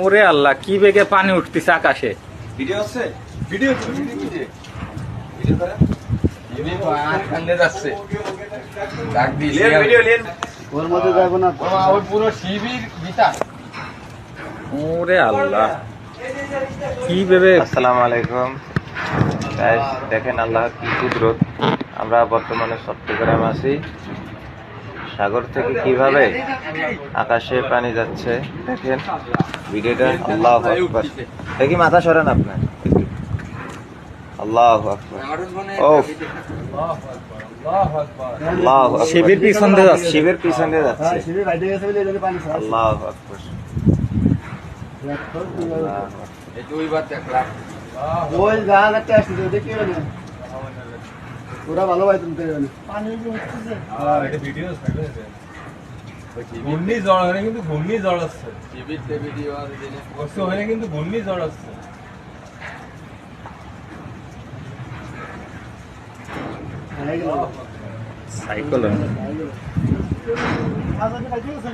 ওরে আল্লাহ, কি বেগে পানি উঠতেছে আকাশে। ভিডিও আছে, ভিডিও যাচ্ছে ডাক দিয়েছি ভিডিও লেন। ওর মধ্যে যাবো না। ওর পুরো শিবির ভিতা। ওরে আল্লাহ, কি ভেবে। আসসালামু আলাইকুম গাইস, দেখেন আল্লাহর কি কুদরত। আমরা বর্তমানে চট্টগ্রাম আছি। সাগর থেকে কিভাবে আকাশে পানি যাচ্ছে দেখেন ভিডিওটা। আল্লাহু আকবার। দেখি মাথা সরান আপনার। আল্লাহু আকবার। ও আল্লাহু আকবার। শিবির পিছন দিয়ে যাচ্ছে। শিবের পিছনে যাচ্ছে। হ্যাঁ, সিঁড়ি বাইরে গেছে বলে এখানে পানি ছাড়ছে। আল্লাহু আকবার। এই দুইবার দেখলাম। ওই গান একটা আসছে দেখি না। ওরা ভালো ভাই তুলতে গেলে পানি যে উঠছে। এটা ভিডিও থাকবে। ঘূর্ণিঝড় হয় কিন্তু ঘূর্ণিঝড় আসছে। শিবিরতে ভিডিও আর দিনে কষ্ট হয় কিন্তু ঘূর্ণিঝড় আসছে। সাইকেল আজ আমি কাজে গেছি।